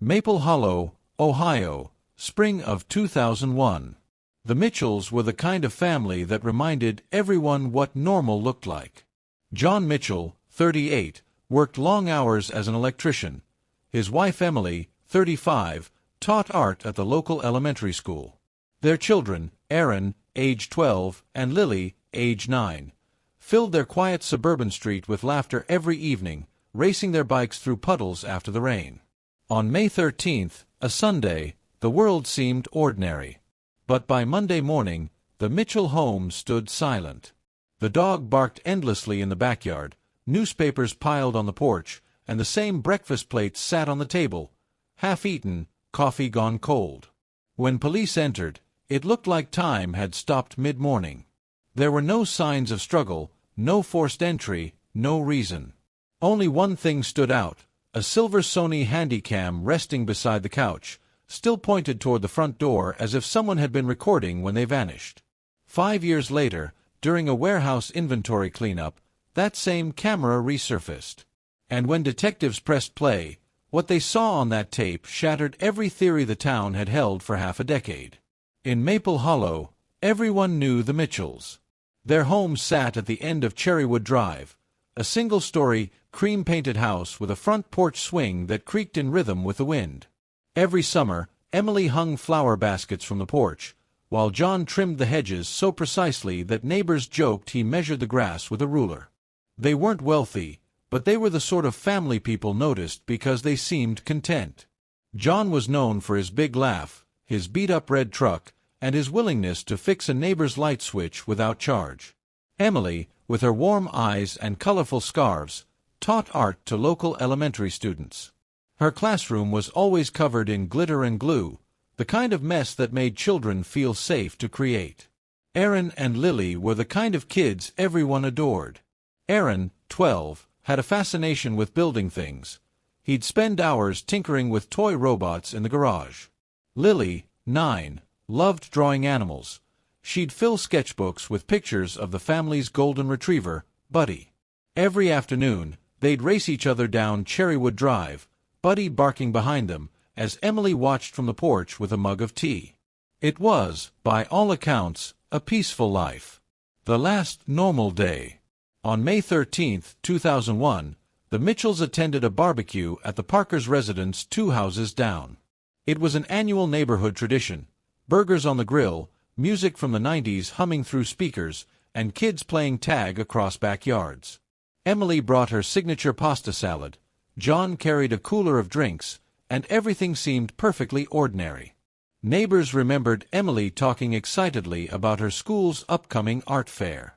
Maple Hollow, Ohio, spring of 2001. The Mitchells were the kind of family that reminded everyone what normal looked like. John Mitchell, 38, worked long hours as an electrician. His wife Emily, 35, taught art at the local elementary school. Their children, Aaron, age 12, and Lily, age 9, filled their quiet suburban street with laughter every evening, racing their bikes through puddles after the rain. On May 13th, a Sunday, the world seemed ordinary. But by Monday morning, the Mitchell home stood silent. The dog barked endlessly in the backyard, newspapers piled on the porch, and the same breakfast plates sat on the table, half-eaten, coffee gone cold. When police entered, it looked like time had stopped mid-morning. There were no signs of struggle, no forced entry, no reason. Only one thing stood out: a silver Sony Handycam resting beside the couch, still pointed toward the front door as if someone had been recording when they vanished. 5 years later, during a warehouse inventory cleanup, that same camera resurfaced. And when detectives pressed play, what they saw on that tape shattered every theory the town had held for half a decade. In Maple Hollow, everyone knew the Mitchells. Their home sat at the end of Cherrywood Drive, a single-story, cream-painted house with a front porch swing that creaked in rhythm with the wind. Every summer, Emily hung flower baskets from the porch, while John trimmed the hedges so precisely that neighbors joked he measured the grass with a ruler. They weren't wealthy, but they were the sort of family people noticed because they seemed content. John was known for his big laugh, his beat-up red truck, and his willingness to fix a neighbor's light switch without charge. Emily, with her warm eyes and colorful scarves, taught art to local elementary students. Her classroom was always covered in glitter and glue, the kind of mess that made children feel safe to create. Aaron and Lily were the kind of kids everyone adored. Aaron, 12, had a fascination with building things. He'd spend hours tinkering with toy robots in the garage. Lily, 9, loved drawing animals. She'd fill sketchbooks with pictures of the family's golden retriever, Buddy. Every afternoon, they'd race each other down Cherrywood Drive, Buddy barking behind them, as Emily watched from the porch with a mug of tea. It was, by all accounts, a peaceful life. The last normal day. On May 13, 2001, the Mitchells attended a barbecue at the Parkers' residence 2 houses down. It was an annual neighborhood tradition: burgers on the grill, music from the 90s humming through speakers, and kids playing tag across backyards. Emily brought her signature pasta salad, John carried a cooler of drinks, and everything seemed perfectly ordinary. Neighbors remembered Emily talking excitedly about her school's upcoming art fair.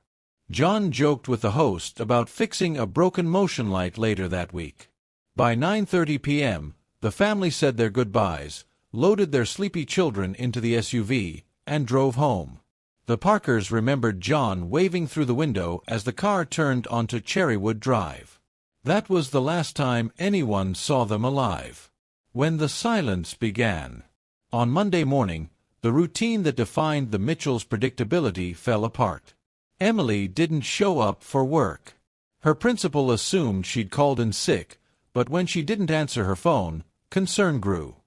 John joked with the host about fixing a broken motion light later that week. By 9:30 p.m., the family said their goodbyes, loaded their sleepy children into the SUV, and drove home. The Parkers remembered John waving through the window as the car turned onto Cherrywood Drive. That was the last time anyone saw them alive. When the silence began. On Monday morning, the routine that defined the Mitchells' predictability fell apart. Emily didn't show up for work. Her principal assumed she'd called in sick, but when she didn't answer her phone, concern grew.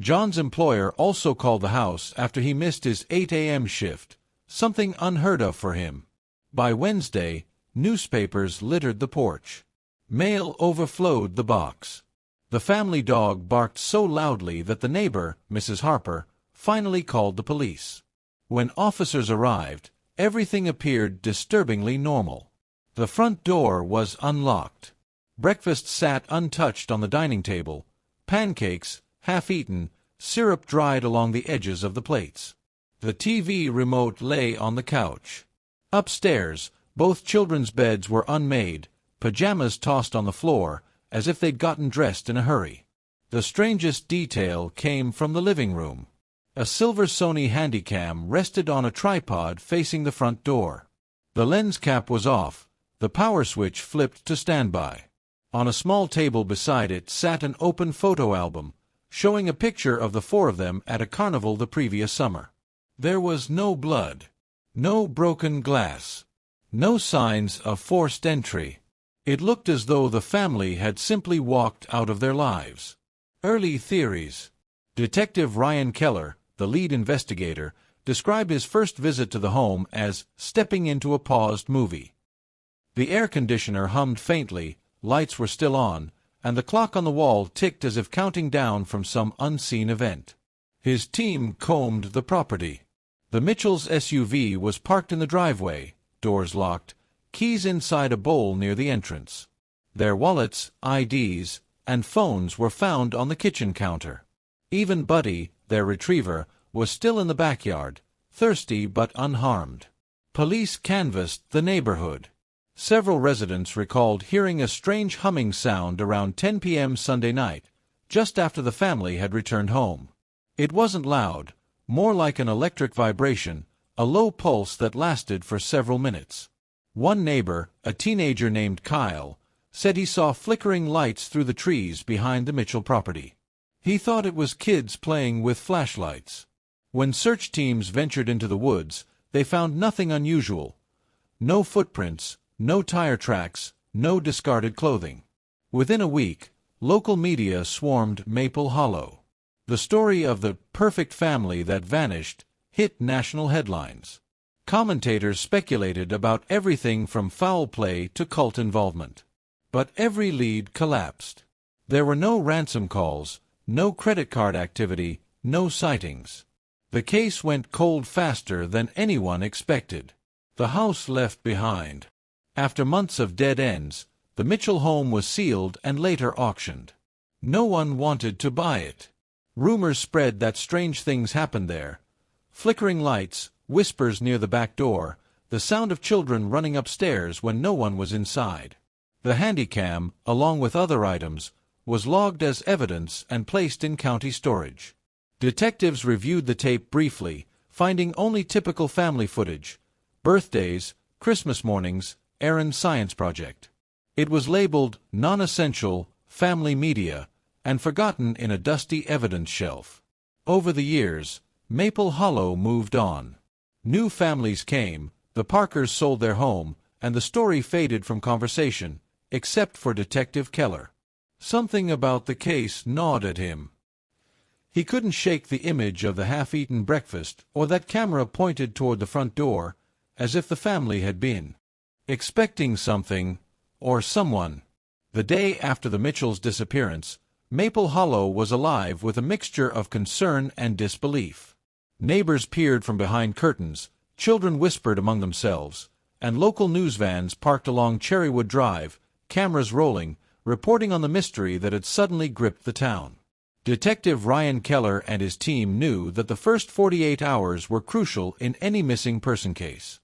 John's employer also called the house after he missed his 8 a.m. shift, something unheard of for him. By Wednesday, newspapers littered the porch. Mail overflowed the box. The family dog barked so loudly that the neighbor, Mrs. Harper, finally called the police. When officers arrived, everything appeared disturbingly normal. The front door was unlocked. Breakfast sat untouched on the dining table, pancakes, half-eaten, syrup dried along the edges of the plates. The TV remote lay on the couch. Upstairs, both children's beds were unmade, pajamas tossed on the floor, as if they'd gotten dressed in a hurry. The strangest detail came from the living room. A silver Sony Handycam rested on a tripod facing the front door. The lens cap was off, the power switch flipped to standby. On a small table beside it sat an open photo album, showing a picture of the 4 of them at a carnival the previous summer. There was no blood, no broken glass, no signs of forced entry. It looked as though the family had simply walked out of their lives. Early theories. Detective Ryan Keller, the lead investigator, described his first visit to the home as stepping into a paused movie. The air conditioner hummed faintly, lights were still on, and the clock on the wall ticked as if counting down from some unseen event. His team combed the property. The Mitchells' SUV was parked in the driveway, doors locked, keys inside a bowl near the entrance. Their wallets, IDs, and phones were found on the kitchen counter. Even Buddy, their retriever, was still in the backyard, thirsty but unharmed. Police canvassed the neighborhood. Several residents recalled hearing a strange humming sound around 10 p.m. Sunday night, just after the family had returned home. It wasn't loud, more like an electric vibration, a low pulse that lasted for several minutes. One neighbor, a teenager named Kyle, said he saw flickering lights through the trees behind the Mitchell property. He thought it was kids playing with flashlights. When search teams ventured into the woods, they found nothing unusual. No footprints, no tire tracks, no discarded clothing. Within a week, local media swarmed Maple Hollow. The story of the perfect family that vanished hit national headlines. Commentators speculated about everything from foul play to cult involvement. But every lead collapsed. There were no ransom calls, no credit card activity, no sightings. The case went cold faster than anyone expected. The house left behind. After months of dead ends, the Mitchell home was sealed and later auctioned. No one wanted to buy it. Rumors spread that strange things happened there. Flickering lights, whispers near the back door, the sound of children running upstairs when no one was inside. The handycam, along with other items, was logged as evidence and placed in county storage. Detectives reviewed the tape briefly, finding only typical family footage: birthdays, Christmas mornings, errand science project. It was labeled non-essential, family media, and forgotten in a dusty evidence shelf. Over the years, Maple Hollow moved on. New families came, the Parkers sold their home, and the story faded from conversation, except for Detective Keller. Something about the case gnawed at him. He couldn't shake the image of the half-eaten breakfast or that camera pointed toward the front door, as if the family had been expecting something, or someone. The day after the Mitchells' disappearance, Maple Hollow was alive with a mixture of concern and disbelief. Neighbors peered from behind curtains, children whispered among themselves, and local news vans parked along Cherrywood Drive, cameras rolling, reporting on the mystery that had suddenly gripped the town. Detective Ryan Keller and his team knew that the first 48 hours were crucial in any missing person case.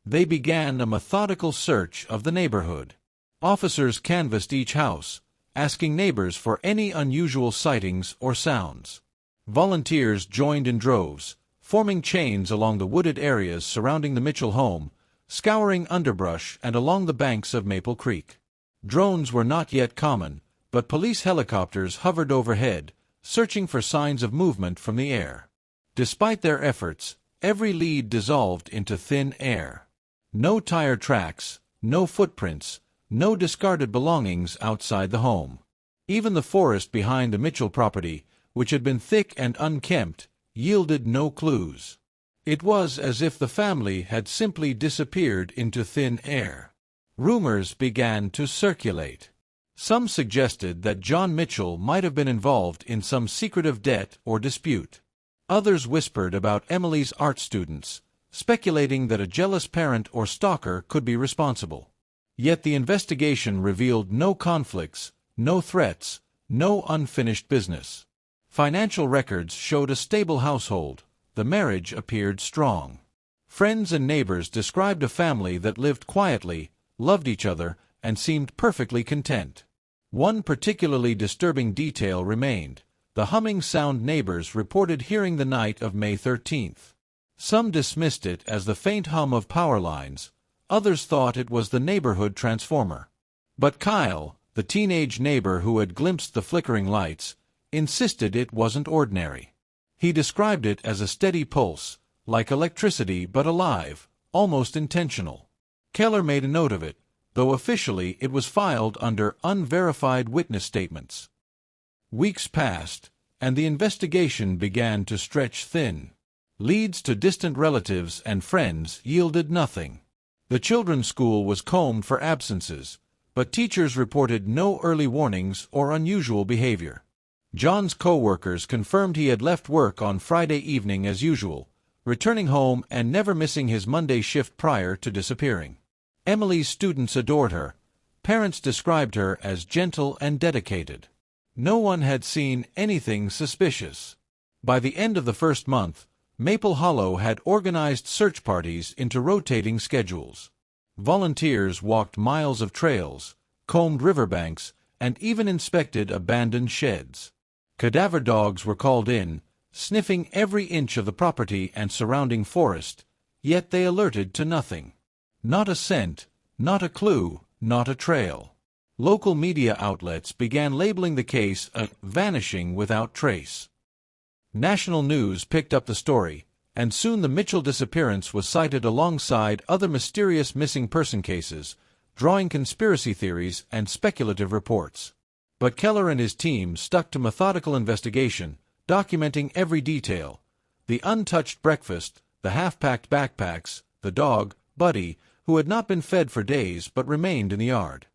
They began a methodical search of the neighborhood. Officers canvassed each house, asking neighbors for any unusual sightings or sounds. Volunteers joined in droves, forming chains along the wooded areas surrounding the Mitchell home, scouring underbrush and along the banks of Maple Creek. Drones were not yet common, but police helicopters hovered overhead, searching for signs of movement from the air. Despite their efforts, every lead dissolved into thin air. No tire tracks, no footprints, no discarded belongings outside the home. Even the forest behind the Mitchell property, which had been thick and unkempt, yielded no clues. It was as if the family had simply disappeared into thin air. Rumors began to circulate. Some suggested that John Mitchell might have been involved in some secretive debt or dispute. Others whispered about Emily's art students, speculating that a jealous parent or stalker could be responsible. Yet the investigation revealed no conflicts, no threats, no unfinished business. Financial records showed a stable household. The marriage appeared strong. Friends and neighbors described a family that lived quietly, loved each other, and seemed perfectly content. One particularly disturbing detail remained: the humming sound neighbors reported hearing the night of May 13th. Some dismissed it as the faint hum of power lines, others thought it was the neighborhood transformer. But Kyle, the teenage neighbor who had glimpsed the flickering lights, insisted it wasn't ordinary. He described it as a steady pulse, like electricity but alive, almost intentional. Keller made a note of it, though officially it was filed under unverified witness statements. Weeks passed, and the investigation began to stretch thin. Leads to distant relatives and friends yielded nothing. The children's school was combed for absences, but teachers reported no early warnings or unusual behavior. John's co-workers confirmed he had left work on Friday evening as usual, returning home and never missing his Monday shift prior to disappearing. Emily's students adored her. Parents described her as gentle and dedicated. No one had seen anything suspicious. By the end of the first month, Maple Hollow had organized search parties into rotating schedules. Volunteers walked miles of trails, combed riverbanks, and even inspected abandoned sheds. Cadaver dogs were called in, sniffing every inch of the property and surrounding forest, yet they alerted to nothing. Not a scent, not a clue, not a trail. Local media outlets began labeling the case a vanishing without trace. National news picked up the story, and soon the Mitchell disappearance was cited alongside other mysterious missing person cases, drawing conspiracy theories and speculative reports. But Keller and his team stuck to methodical investigation, documenting every detail: the untouched breakfast, the half-packed backpacks, the dog, Buddy, who had not been fed for days but remained in the yard.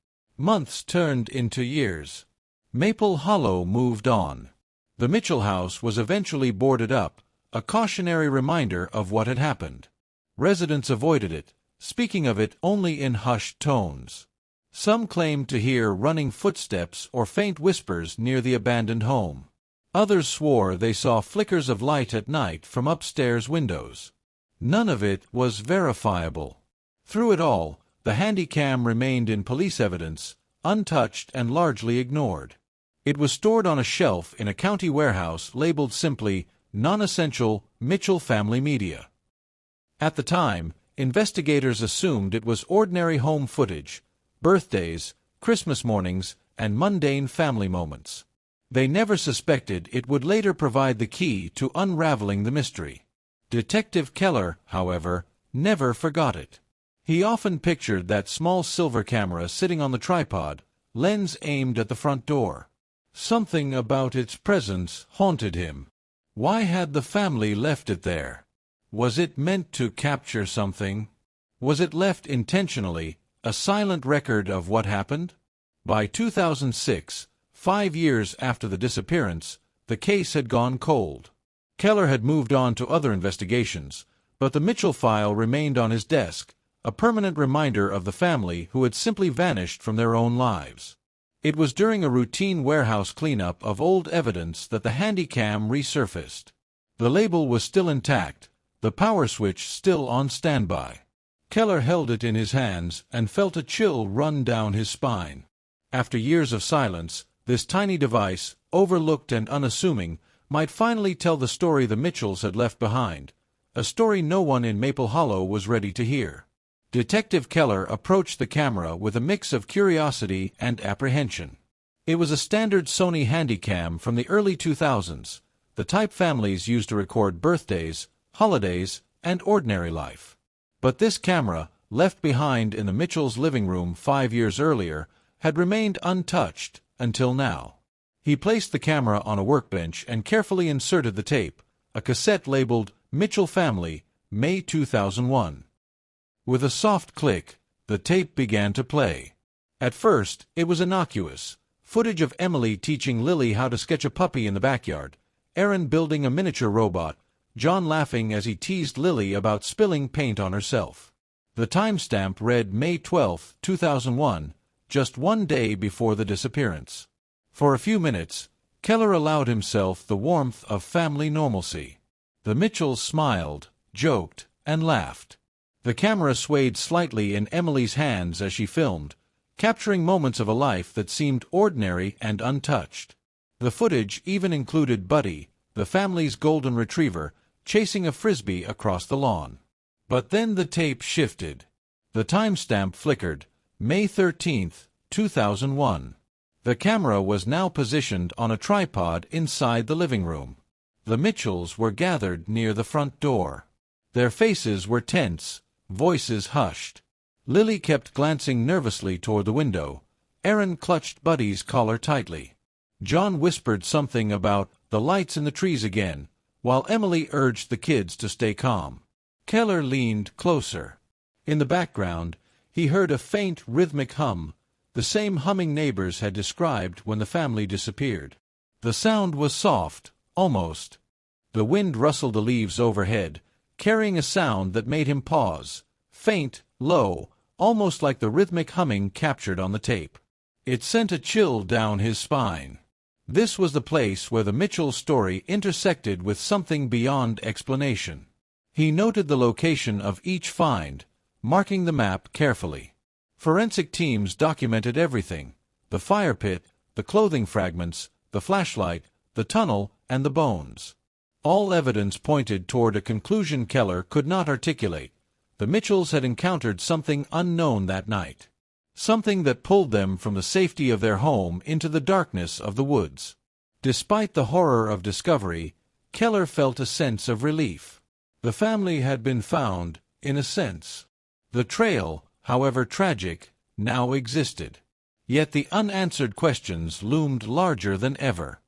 Months turned into years. Maple Hollow moved on. The Mitchell house was eventually boarded up, a cautionary reminder of what had happened. Residents avoided it, speaking of it only in hushed tones. Some claimed to hear running footsteps or faint whispers near the abandoned home. Others swore they saw flickers of light at night from upstairs windows. None of it was verifiable. Through it all, the handycam remained in police evidence, untouched and largely ignored. It was stored on a shelf in a county warehouse labeled simply Non-Essential Mitchell Family Media. At the time, investigators assumed it was ordinary home footage: birthdays, Christmas mornings, and mundane family moments. They never suspected it would later provide the key to unraveling the mystery. Detective Keller, however, never forgot it. He often pictured that small silver camera sitting on the tripod, lens aimed at the front door. Something about its presence haunted him. Why had the family left it there? Was it meant to capture something? Was it left intentionally, a silent record of what happened? By 2006, 5 years after the disappearance, the case had gone cold. Keller had moved on to other investigations, but the Mitchell file remained on his desk, a permanent reminder of the family who had simply vanished from their own lives. It was during a routine warehouse cleanup of old evidence that the handycam resurfaced. The label was still intact, the power switch still on standby. Keller held it in his hands and felt a chill run down his spine. After years of silence, this tiny device, overlooked and unassuming, might finally tell the story the Mitchells had left behind, a story no one in Maple Hollow was ready to hear. Detective Keller approached the camera with a mix of curiosity and apprehension. It was a standard Sony Handycam from the early 2000s, the type families used to record birthdays, holidays, and ordinary life. But this camera, left behind in the Mitchells' living room 5 years earlier, had remained untouched until now. He placed the camera on a workbench and carefully inserted the tape, a cassette labeled Mitchell Family, May 2001. With a soft click, the tape began to play. At first, it was innocuous: footage of Emily teaching Lily how to sketch a puppy in the backyard, Aaron building a miniature robot, John laughing as he teased Lily about spilling paint on herself. The timestamp read May 12, 2001, just 1 day before the disappearance. For a few minutes, Keller allowed himself the warmth of family normalcy. The Mitchells smiled, joked, and laughed. The camera swayed slightly in Emily's hands as she filmed, capturing moments of a life that seemed ordinary and untouched. The footage even included Buddy, the family's golden retriever, chasing a frisbee across the lawn. But then the tape shifted. The timestamp flickered, May 13, 2001. The camera was now positioned on a tripod inside the living room. The Mitchells were gathered near the front door. Their faces were tense, voices hushed. Lily kept glancing nervously toward the window. Aaron clutched Buddy's collar tightly. John whispered something about the lights in the trees again, while Emily urged the kids to stay calm. Keller leaned closer. In the background, he heard a faint rhythmic hum, the same humming neighbors had described when the family disappeared. The sound was soft, almost. The wind rustled the leaves overhead, carrying a sound that made him pause, faint, low, almost like the rhythmic humming captured on the tape. It sent a chill down his spine. This was the place where the Mitchell story intersected with something beyond explanation. He noted the location of each find, marking the map carefully. Forensic teams documented everything: the fire pit, the clothing fragments, the flashlight, the tunnel, and the bones. All evidence pointed toward a conclusion Keller could not articulate. The Mitchells had encountered something unknown that night. Something that pulled them from the safety of their home into the darkness of the woods. Despite the horror of discovery, Keller felt a sense of relief. The family had been found, in a sense. The trail, however tragic, now existed. Yet the unanswered questions loomed larger than ever.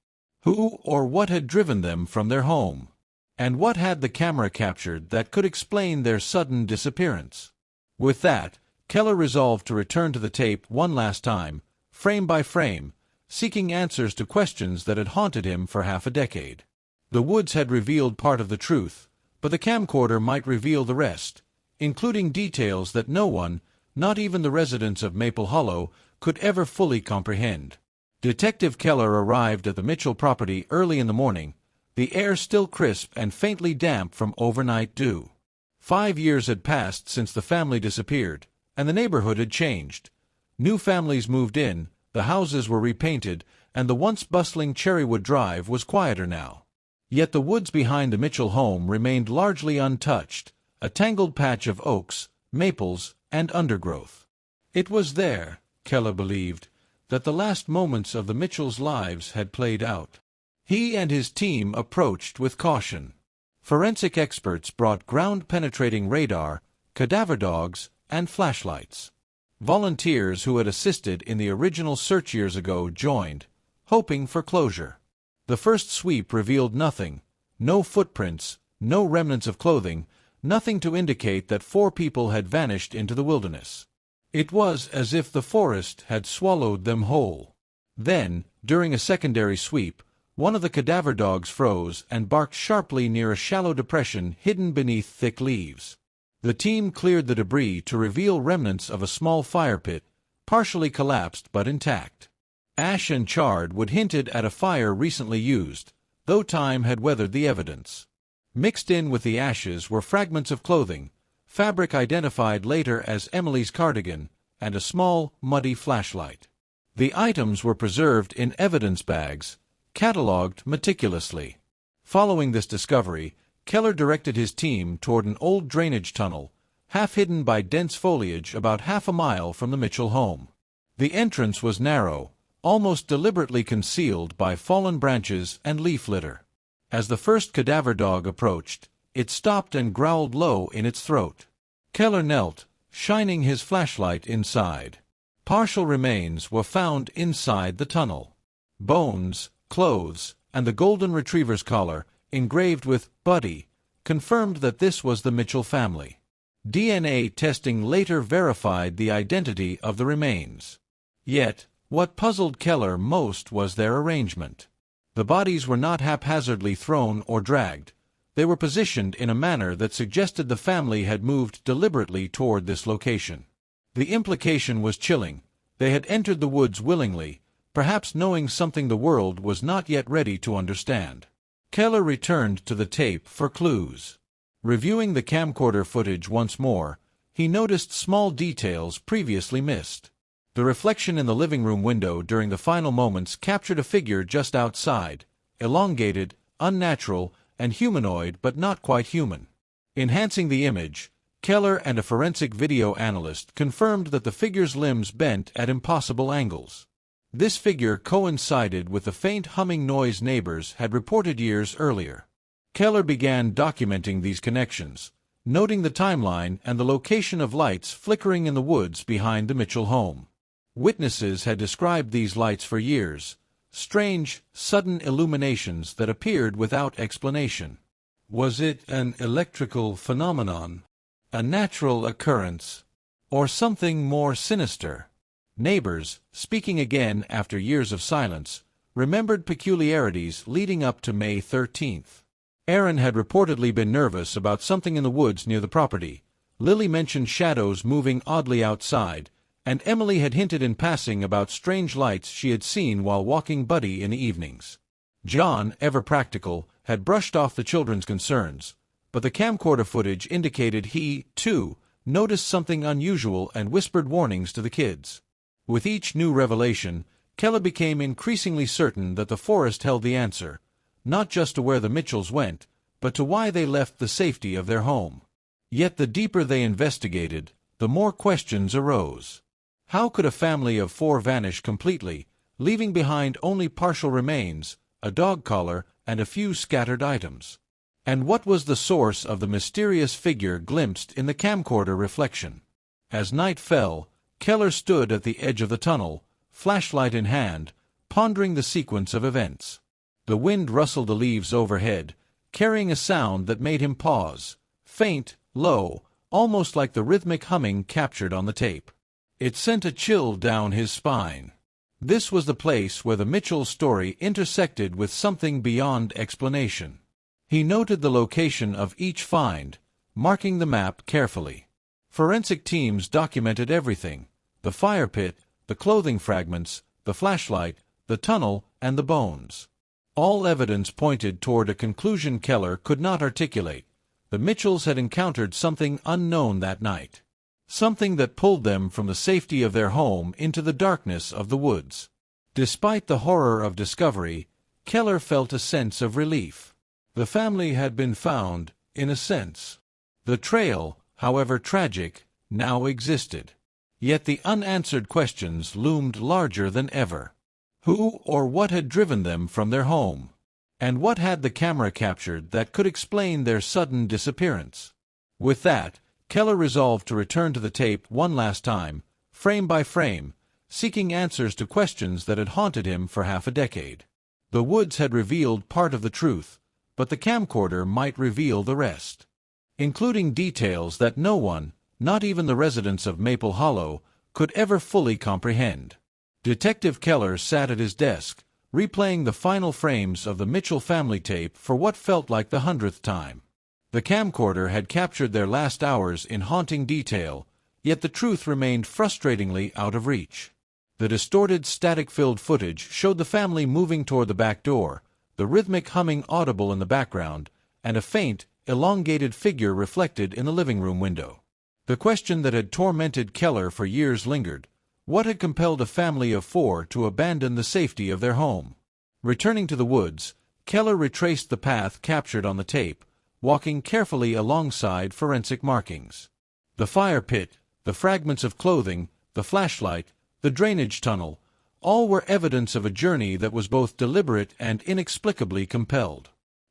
Who or what had driven them from their home? And what had the camera captured that could explain their sudden disappearance? With that, Keller resolved to return to the tape one last time, frame by frame, seeking answers to questions that had haunted him for half a decade. The woods had revealed part of the truth, but the camcorder might reveal the rest, including details that no one, not even the residents of Maple Hollow, could ever fully comprehend. Detective Keller arrived at the Mitchell property early in the morning, the air still crisp and faintly damp from overnight dew. 5 years had passed since the family disappeared, and the neighborhood had changed. New families moved in, the houses were repainted, and the once bustling Cherrywood Drive was quieter now. Yet the woods behind the Mitchell home remained largely untouched, a tangled patch of oaks, maples, and undergrowth. It was there, Keller believed, that the last moments of the Mitchells' lives had played out. He and his team approached with caution. Forensic experts brought ground-penetrating radar, cadaver dogs, and flashlights. Volunteers who had assisted in the original search years ago joined, hoping for closure. The first sweep revealed nothing: no footprints, no remnants of clothing, nothing to indicate that 4 people had vanished into the wilderness. It was as if the forest had swallowed them whole. Then, during a secondary sweep, one of the cadaver dogs froze and barked sharply near a shallow depression hidden beneath thick leaves. The team cleared the debris to reveal remnants of a small fire pit, partially collapsed but intact. Ash and charred would hinted at a fire recently used, though time had weathered the evidence. Mixed in with the ashes were fragments of clothing, fabric identified later as Emily's cardigan, and a small, muddy flashlight. The items were preserved in evidence bags, catalogued meticulously. Following this discovery, Keller directed his team toward an old drainage tunnel, half hidden by dense foliage about half a mile from the Mitchell home. The entrance was narrow, almost deliberately concealed by fallen branches and leaf litter. As the first cadaver dog approached, it stopped and growled low in its throat. Keller knelt, shining his flashlight inside. Partial remains were found inside the tunnel. Bones, clothes, and the golden retriever's collar, engraved with "Buddy," confirmed that this was the Mitchell family. DNA testing later verified the identity of the remains. Yet, what puzzled Keller most was their arrangement. The bodies were not haphazardly thrown or dragged. They were positioned in a manner that suggested the family had moved deliberately toward this location. The implication was chilling. They had entered the woods willingly, perhaps knowing something the world was not yet ready to understand. Keller returned to the tape for clues. Reviewing the camcorder footage once more, he noticed small details previously missed. The reflection in the living room window during the final moments captured a figure just outside, elongated, unnatural, and humanoid but not quite human. Enhancing the image, Keller and a forensic video analyst confirmed that the figure's limbs bent at impossible angles. This figure coincided with the faint humming noise neighbors had reported years earlier. Keller began documenting these connections, noting the timeline and the location of lights flickering in the woods behind the Mitchell home. Witnesses had described these lights for years, strange, sudden illuminations that appeared without explanation. Was it an electrical phenomenon, a natural occurrence, or something more sinister? Neighbors, speaking again after years of silence, remembered peculiarities leading up to May 13th. Aaron had reportedly been nervous about something in the woods near the property. Lily mentioned shadows moving oddly outside, and Emily had hinted in passing about strange lights she had seen while walking Buddy in the evenings. John, ever practical, had brushed off the children's concerns, but the camcorder footage indicated he, too, noticed something unusual and whispered warnings to the kids. With each new revelation, Keller became increasingly certain that the forest held the answer, not just to where the Mitchells went, but to why they left the safety of their home. Yet the deeper they investigated, the more questions arose. How could a family of 4 vanish completely, leaving behind only partial remains, a dog collar, and a few scattered items? And what was the source of the mysterious figure glimpsed in the camcorder reflection? As night fell, Keller stood at the edge of the tunnel, flashlight in hand, pondering the sequence of events. The wind rustled the leaves overhead, carrying a sound that made him pause, faint, low, almost like the rhythmic humming captured on the tape. It sent a chill down his spine. This was the place where the Mitchell story intersected with something beyond explanation. He noted the location of each find, marking the map carefully. Forensic teams documented everything: the fire pit, the clothing fragments, the flashlight, the tunnel, and the bones. All evidence pointed toward a conclusion Keller could not articulate. The Mitchells had encountered something unknown that night. Something that pulled them from the safety of their home into the darkness of the woods. Despite the horror of discovery, Keller felt a sense of relief. The family had been found, in a sense. The trail, however tragic, now existed. Yet the unanswered questions loomed larger than ever. Who or what had driven them from their home? And what had the camera captured that could explain their sudden disappearance? With that, Keller resolved to return to the tape one last time, frame by frame, seeking answers to questions that had haunted him for half a decade. The woods had revealed part of the truth, but the camcorder might reveal the rest, including details that no one, not even the residents of Maple Hollow, could ever fully comprehend. Detective Keller sat at his desk, replaying the final frames of the Mitchell family tape for what felt like the 100th time. The camcorder had captured their last hours in haunting detail, yet the truth remained frustratingly out of reach. The distorted, static-filled footage showed the family moving toward the back door, the rhythmic humming audible in the background, and a faint, elongated figure reflected in the living room window. The question that had tormented Keller for years lingered: what had compelled a family of 4 to abandon the safety of their home? Returning to the woods, Keller retraced the path captured on the tape, walking carefully alongside forensic markings. The fire pit, the fragments of clothing, the flashlight, the drainage tunnel, all were evidence of a journey that was both deliberate and inexplicably compelled.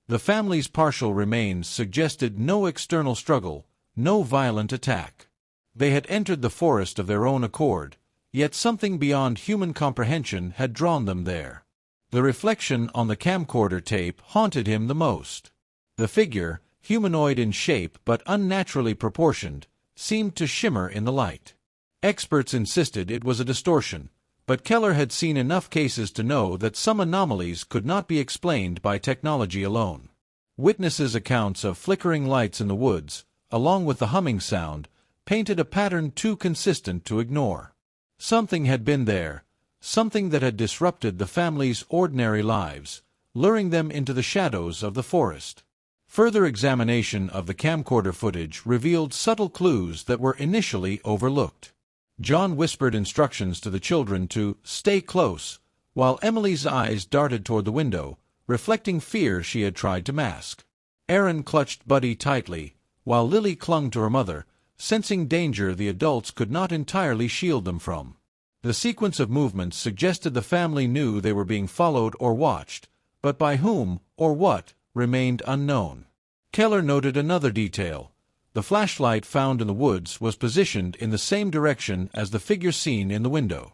The family's partial remains suggested no external struggle, no violent attack. They had entered the forest of their own accord, yet something beyond human comprehension had drawn them there. The reflection on the camcorder tape haunted him the most. The figure, humanoid in shape but unnaturally proportioned, seemed to shimmer in the light. Experts insisted it was a distortion, but Keller had seen enough cases to know that some anomalies could not be explained by technology alone. Witnesses' accounts of flickering lights in the woods, along with the humming sound, painted a pattern too consistent to ignore. Something had been there, something that had disrupted the family's ordinary lives, luring them into the shadows of the forest. Further examination of the camcorder footage revealed subtle clues that were initially overlooked. John whispered instructions to the children to stay close, while Emily's eyes darted toward the window, reflecting fear she had tried to mask. Aaron clutched Buddy tightly, while Lily clung to her mother, sensing danger the adults could not entirely shield them from. The sequence of movements suggested the family knew they were being followed or watched, but by whom or what remained unknown. Keller noted another detail. The flashlight found in the woods was positioned in the same direction as the figure seen in the window.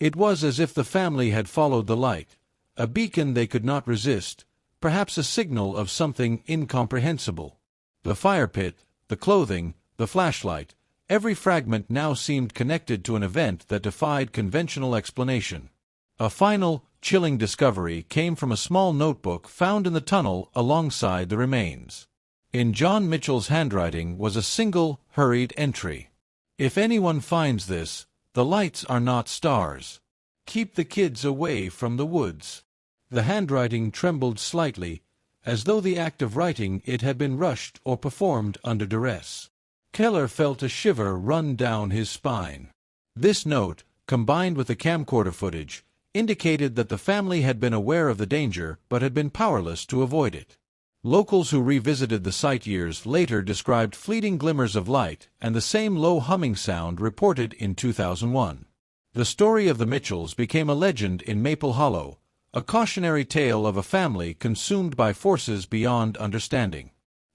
It was as if the family had followed the light, a beacon they could not resist, perhaps a signal of something incomprehensible. The fire pit, the clothing, the flashlight, every fragment now seemed connected to an event that defied conventional explanation. A final, chilling discovery came from a small notebook found in the tunnel alongside the remains. In John Mitchell's handwriting was a single, hurried entry. "If anyone finds this, the lights are not stars. Keep the kids away from the woods." The handwriting trembled slightly, as though the act of writing it had been rushed or performed under duress. Keller felt a shiver run down his spine. This note, combined with the camcorder footage, indicated that the family had been aware of the danger but had been powerless to avoid it. Locals who revisited the site years later described fleeting glimmers of light and the same low humming sound reported in 2001. The story of the Mitchells became a legend in Maple Hollow, a cautionary tale of a family consumed by forces beyond understanding.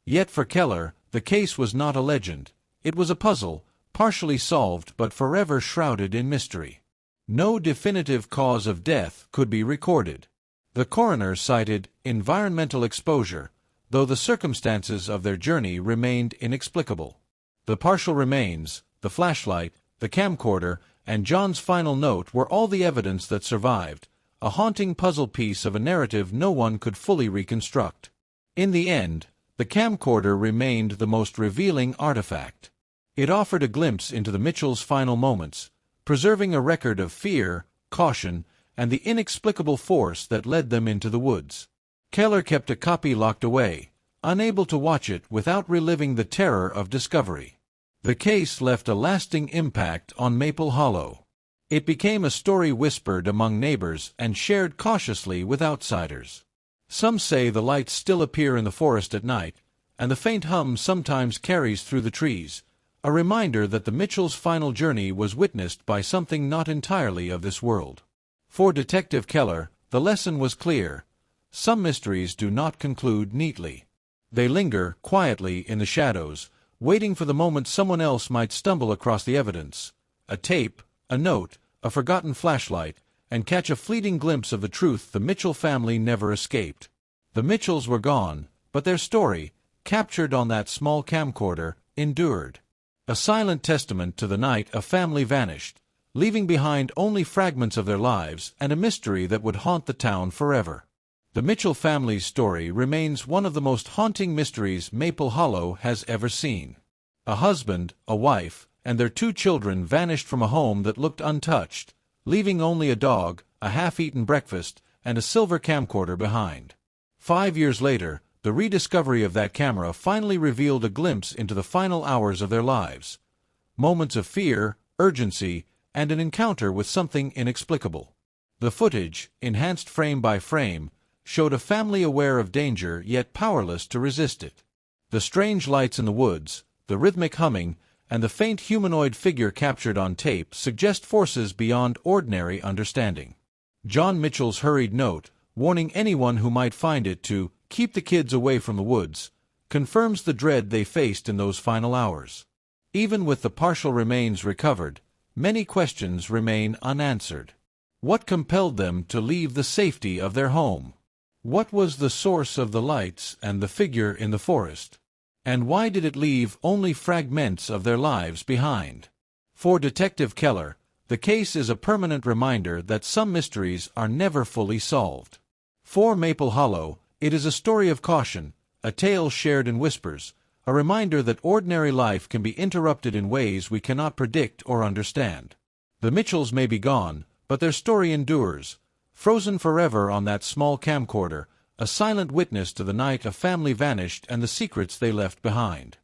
Yet for Keller, the case was not a legend. It was a puzzle, partially solved but forever shrouded in mystery. No definitive cause of death could be recorded. The coroner cited environmental exposure, though the circumstances of their journey remained inexplicable. The partial remains, the flashlight, the camcorder, and John's final note were all the evidence that survived, a haunting puzzle piece of a narrative no one could fully reconstruct. In the end, the camcorder remained the most revealing artifact. It offered a glimpse into the Mitchells' final moments, preserving a record of fear, caution, and the inexplicable force that led them into the woods. Keller kept a copy locked away, unable to watch it without reliving the terror of discovery. The case left a lasting impact on Maple Hollow. It became a story whispered among neighbors and shared cautiously with outsiders. Some say the lights still appear in the forest at night, and the faint hum sometimes carries through the trees, a reminder that the Mitchells' final journey was witnessed by something not entirely of this world. For Detective Keller, the lesson was clear. Some mysteries do not conclude neatly. They linger quietly in the shadows, waiting for the moment someone else might stumble across the evidence, a tape, a note, a forgotten flashlight, and catch a fleeting glimpse of the truth the Mitchell family never escaped. The Mitchells were gone, but their story, captured on that small camcorder, endured. A silent testament to the night a family vanished, leaving behind only fragments of their lives and a mystery that would haunt the town forever. The Mitchell family's story remains one of the most haunting mysteries Maple Hollow has ever seen. A husband, a wife, and their 2 children vanished from a home that looked untouched, leaving only a dog, a half-eaten breakfast, and a silver camcorder behind. 5 years later, the rediscovery of that camera finally revealed a glimpse into the final hours of their lives. Moments of fear, urgency, and an encounter with something inexplicable. The footage, enhanced frame by frame, showed a family aware of danger yet powerless to resist it. The strange lights in the woods, the rhythmic humming, and the faint humanoid figure captured on tape suggest forces beyond ordinary understanding. John Mitchell's hurried note, warning anyone who might find it to keep the kids away from the woods, confirms the dread they faced in those final hours. Even with the partial remains recovered, many questions remain unanswered. What compelled them to leave the safety of their home? What was the source of the lights and the figure in the forest? And why did it leave only fragments of their lives behind? For Detective Keller, the case is a permanent reminder that some mysteries are never fully solved. For Maple Hollow, it is a story of caution, a tale shared in whispers, a reminder that ordinary life can be interrupted in ways we cannot predict or understand. The Mitchells may be gone, but their story endures, frozen forever on that small camcorder, a silent witness to the night a family vanished and the secrets they left behind.